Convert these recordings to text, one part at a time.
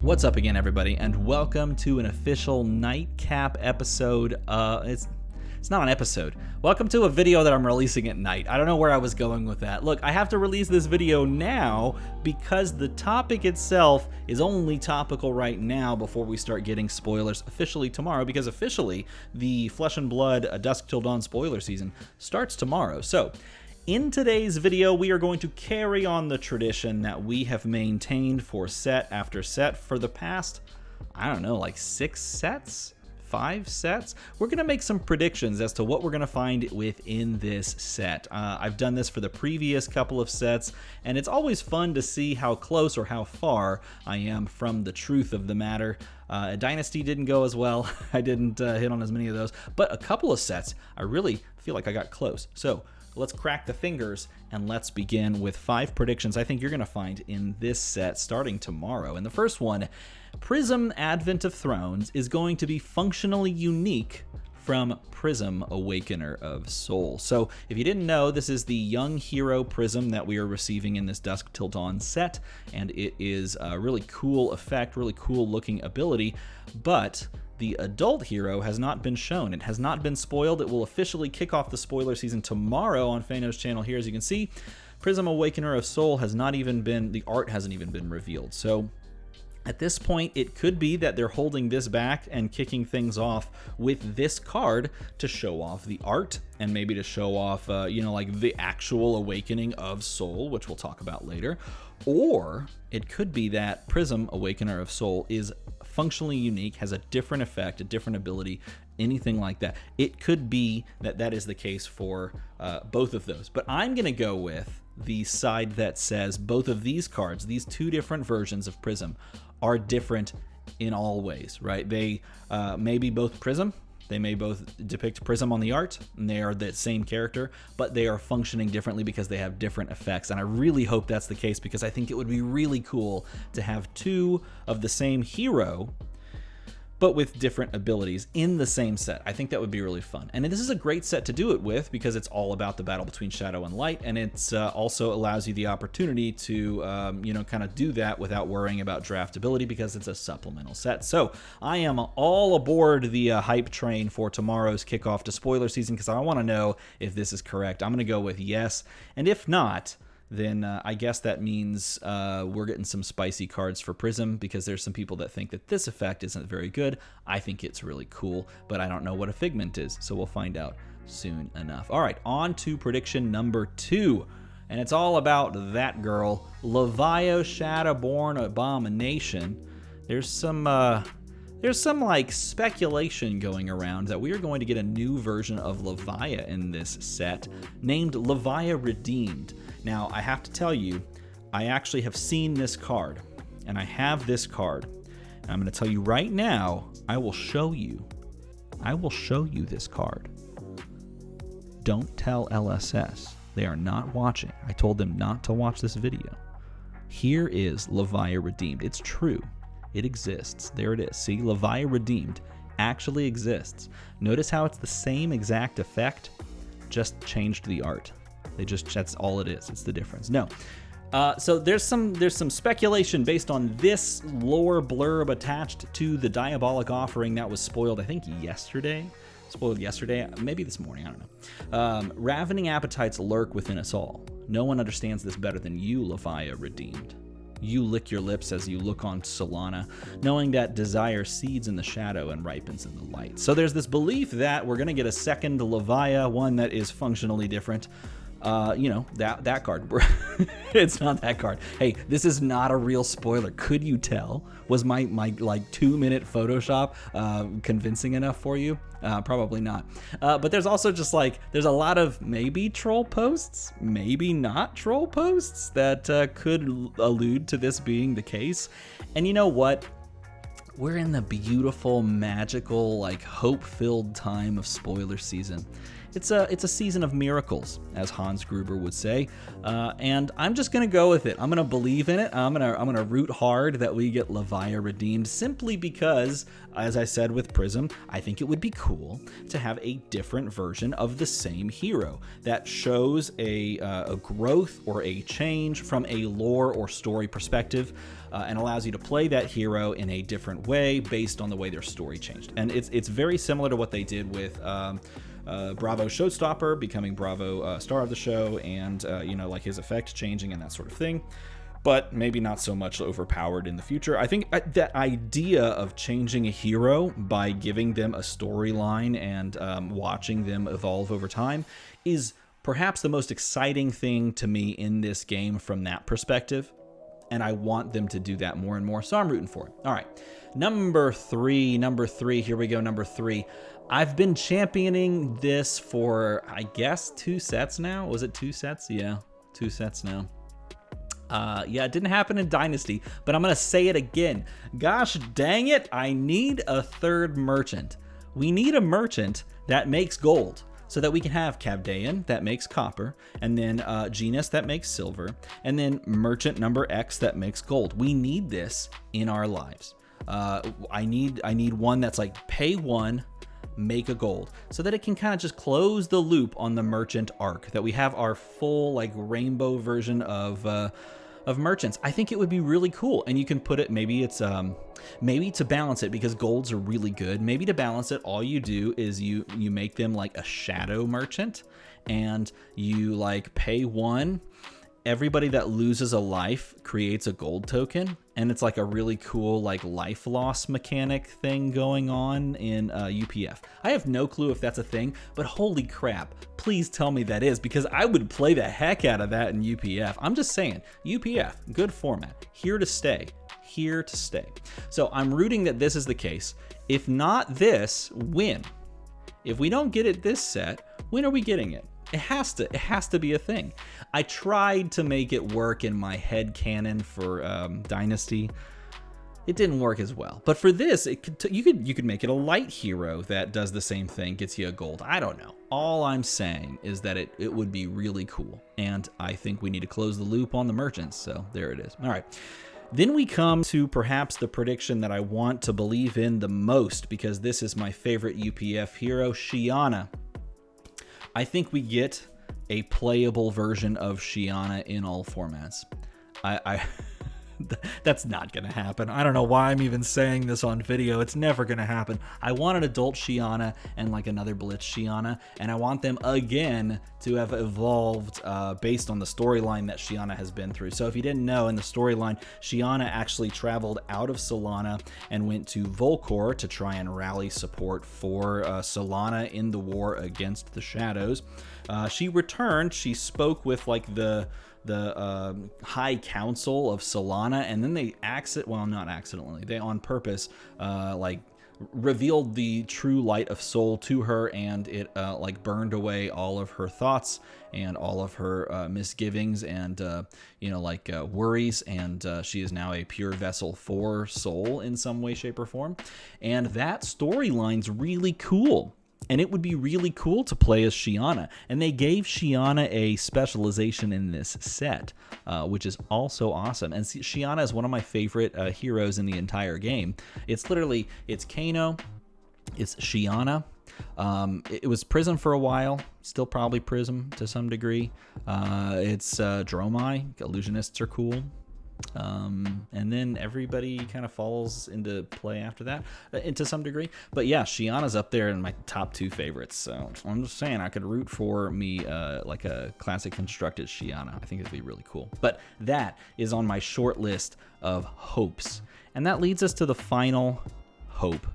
What's up again, everybody, and welcome to an official nightcap episode. It's not an episode. Welcome to a video that I'm releasing at night. I don't know where I was going with that. Look, I have to release this video now because the topic itself is only topical right now before we start getting spoilers officially tomorrow, because officially the Flesh and Blood Dusk Till Dawn spoiler season starts tomorrow. So in today's video, we are going to carry on the tradition that we have maintained for set after set for the past, I don't know, like 6 sets? 5 sets? We're going to make some predictions as to what we're going to find within this set. I've done this for the previous couple of sets, and it's always fun to see how close or how far I am from the truth of the matter. Dynasty didn't go as well. I didn't hit on as many of those, but a couple of sets, I really feel like I got close. So let's crack the fingers and let's begin with 5 predictions I think you're going to find in this set starting tomorrow. And the first one, Prism Advent of Thrones is going to be functionally unique from Prism Awakener of Soul. So if you didn't know, this is the young hero Prism that we are receiving in this Dusk Till Dawn set, and it is a really cool effect, really cool looking ability, but the adult hero has not been shown. It has not been spoiled. It will officially kick off the spoiler season tomorrow on Fano's channel here. As you can see, Prism Awakener of Soul has not even been, the art hasn't even been revealed. So at this point, it could be that they're holding this back and kicking things off with this card to show off the art and maybe to show off, like the actual awakening of Soul, which we'll talk about later. Or it could be that Prism Awakener of Soul is functionally unique, has a different effect, a different ability, anything like that. It could be that that is the case for both of those. But I'm going to go with the side that says both of these cards, these 2 different versions of Prism, are different in all ways, right? They may be both Prism. They may both depict Prism on the art, and they are the same character, but they are functioning differently because they have different effects. And I really hope that's the case, because I think it would be really cool to have 2 of the same hero, but with different abilities in the same set. I think that would be really fun. And this is a great set to do it with because it's all about the battle between shadow and light, and it's also allows you the opportunity to, kind of do that without worrying about draftability because it's a supplemental set. So I am all aboard the hype train for tomorrow's kickoff to spoiler season because I want to know if this is correct. I'm going to go with yes, and if not, then I guess that means we're getting some spicy cards for Prism, because there's some people that think that this effect isn't very good. I think it's really cool, but I don't know what a Figment is, so we'll find out soon enough. All right, on to prediction number 2, and it's all about that girl, Lavia Shadowborn Abomination. There's some like speculation going around that we are going to get a new version of Lavia in this set named Lavia Redeemed. Now, I have to tell you, I actually have seen this card, and I have this card. And I'm going to tell you right now, I will show you this card. Don't tell LSS. They are not watching. I told them not to watch this video. Here is Lavia Redeemed. It's true. It exists. There it is. See, Lavia Redeemed actually exists. Notice how it's the same exact effect, just changed the art. That's all it is. It's the difference. No. So there's some speculation based on this lore blurb attached to the Diabolic Offering that was spoiled, I think yesterday. Maybe this morning, I don't know. Ravening appetites lurk within us all. No one understands this better than you, Lavia Redeemed. You lick your lips as you look on Solana, knowing that desire seeds in the shadow and ripens in the light. So there's this belief that we're going to get a second Lavia, one that is functionally different. That card. It's not that card. Hey, this is not a real spoiler. Could you tell? Was my like 2-minute Photoshop convincing enough for you? Probably not. But there's also just there's a lot of maybe troll posts, maybe not troll posts that could allude to this being the case. And you know what? We're in the beautiful, magical, hope-filled time of spoiler season. it's a season of miracles, as Hans Gruber would say, and I'm just gonna go with it. I'm gonna believe in it. I'm gonna root hard that we get Lavia redeemed, simply because, as I said with Prism, I think it would be cool to have a different version of the same hero that shows a growth or a change from a lore or story perspective, and allows you to play that hero in a different way based on the way their story changed. And it's very similar to what they did with Bravo Showstopper becoming Bravo star of the show, and like his effect changing and that sort of thing, but maybe not so much overpowered in the future. I think that idea of changing a hero by giving them a storyline and watching them evolve over time is perhaps the most exciting thing to me in this game from that perspective. And I want them to do that more and more, so I'm rooting for it. All right, number three, here we go, number 3. I've been championing this for, I guess, 2 sets now. Was it 2 sets? Yeah, 2 sets now. Yeah, it didn't happen in Dynasty, but I'm gonna say it again. Gosh dang it, I need a 3rd merchant. We need a merchant that makes gold, so that we can have Cavdaean that makes copper, and then Genus that makes silver, and then Merchant number X that makes gold. We need this in our lives. I need one that's like pay 1, make a gold, so that it can kind of just close the loop on the merchant arc, that we have our full like rainbow version of merchants. I think it would be really cool, and you can put it, maybe it's maybe to balance it, because golds are really good, maybe to balance it, all you do is you make them like a shadow merchant, and you like pay 1. Everybody that loses a life creates a gold token, and it's like a really cool like life loss mechanic thing going on in UPF. I have no clue if that's a thing, but holy crap, please tell me that is, because I would play the heck out of that in UPF. I'm just saying, UPF, good format, here to stay. Here to stay. So I'm rooting that this is the case. If not this, when? If we don't get it this set, when are we getting it? It has to be a thing. I tried to make it work in my head canon for Dynasty. It didn't work as well. But for this, you could make it a light hero that does the same thing, gets you a gold. I don't know. All I'm saying is that it would be really cool. And I think we need to close the loop on the merchants. So there it is. All right. Then we come to perhaps the prediction that I want to believe in the most, because this is my favorite UPF hero, Shiana. I think we get a playable version of Shiana in all formats. That's not gonna happen. I don't know why I'm even saying this on video. It's never gonna happen. I want an adult Shiana and like another Blitz Shiana, and I want them again to have evolved based on the storyline that Shiana has been through. So if you didn't know, in the storyline, Shiana actually traveled out of Solana and went to Volcor to try and rally support for Solana in the war against the Shadows. She returned, she spoke with like the High Council of Solana, and then they they on purpose like revealed the true light of soul to her, and it like burned away all of her thoughts and all of her misgivings and worries, and she is now a pure vessel for soul in some way, shape, or form. And that storyline's really cool. And it would be really cool to play as Shiana. And they gave Shiana a specialization in this set, which is also awesome. And Shiana is one of my favorite heroes in the entire game. It's Kano, it's Shiana. It was Prism for a while, still probably Prism to some degree. It's Dromai, Illusionists are cool. And then everybody kind of falls into play after that to some degree. But yeah, Shiana's up there in my top 2 favorites. So I'm just saying, I could root for me like a classic constructed Shiana. I think it'd be really cool. But that is on my short list of hopes. And that leads us to the final hope,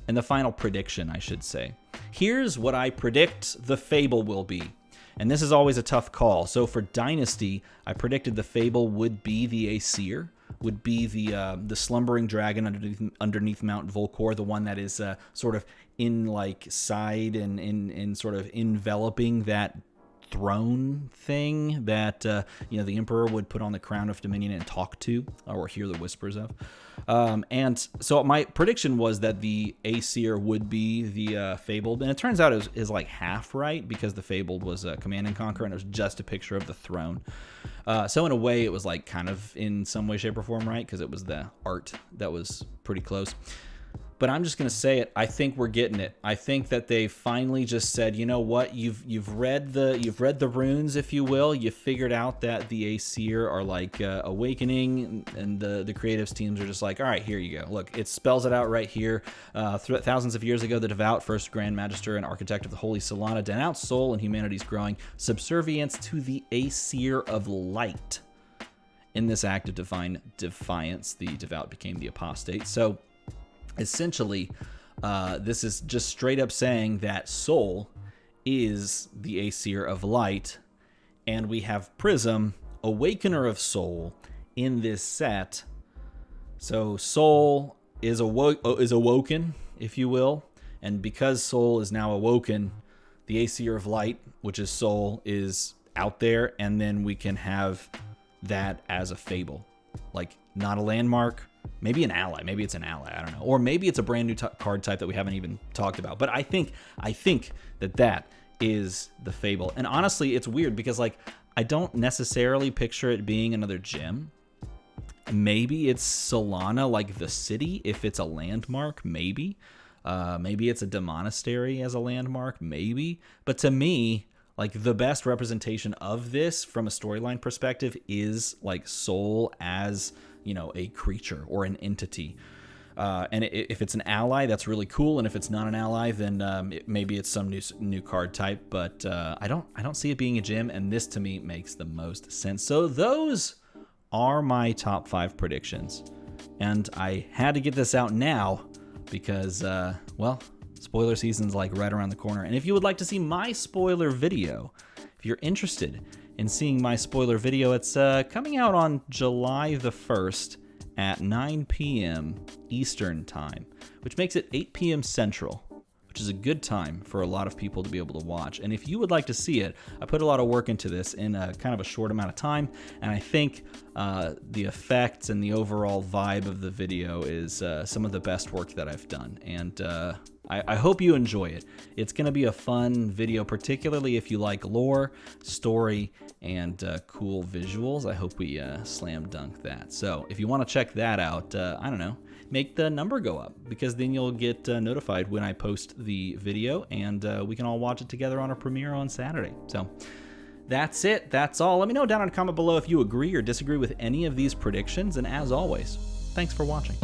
and the final prediction, I should say. Here's what I predict the Fable will be. And this is always a tough call. So for Dynasty, I predicted the Fable would be the Aesir, would be the slumbering dragon underneath Mount Volcor, the one that is sort of in like side and in sort of enveloping that throne thing that you know, the Emperor would put on the crown of dominion and talk to, or hear the whispers of. And so my prediction was that the Aesir would be the Fabled, and it turns out it is like half right, because the Fabled was Command and Conquer, and it was just a picture of the throne. So in a way, it was like kind of in some way, shape, or form right, because it was the art that was pretty close. But I'm just gonna say it. I think we're getting it. I think that they finally just said, you know what? You've read the runes, if you will. You figured out that the Aesir are like awakening, and the creatives teams are just like, all right, here you go. Look, it spells it out right here. Thousands of years ago, the devout first Grand Magister and architect of the Holy Solana denounced soul and humanity's growing subservience to the Aesir of light. In this act of divine defiance, the devout became the apostate. So essentially, this is just straight up saying that Soul is the Aesir of light, and we have Prism, Awakener of Soul, in this set. So Soul is awoken, if you will, and because Soul is now awoken, the Aesir of light, which is Soul, is out there, and then we can have that as a fable, like not a landmark. Maybe an ally. Maybe it's an ally. I don't know. Or maybe it's a brand new card type that we haven't even talked about. But I think that is the fable. And honestly, it's weird because like I don't necessarily picture it being another gem. Maybe it's Solana, like the city, if it's a landmark. Maybe. Maybe it's a demonastery as a landmark. Maybe. But to me, like the best representation of this from a storyline perspective is like Soul as, you know, a creature or an entity. And if it's an ally, that's really cool. And if it's not an ally, then maybe it's some new card type. But I don't see it being a gem, and this to me makes the most sense. So those are my top 5 predictions, and I had to get this out now because well, spoiler season's like right around the corner. And if you would like to see my spoiler video, if you're interested in seeing my spoiler video, it's coming out on July the 1st at 9 p.m. Eastern time, which makes it 8 p.m. Central, which is a good time for a lot of people to be able to watch. And if you would like to see it, I put a lot of work into this in a kind of a short amount of time, and I think the effects and the overall vibe of the video is some of the best work that I've done. And I hope you enjoy it. It's going to be a fun video, particularly if you like lore, story, and cool visuals. I hope we slam dunk that. So if you want to check that out, I don't know, make the number go up, because then you'll get notified when I post the video, and we can all watch it together on a premiere on Saturday. So that's it. That's all. Let me know down in a comment below if you agree or disagree with any of these predictions. And as always, thanks for watching.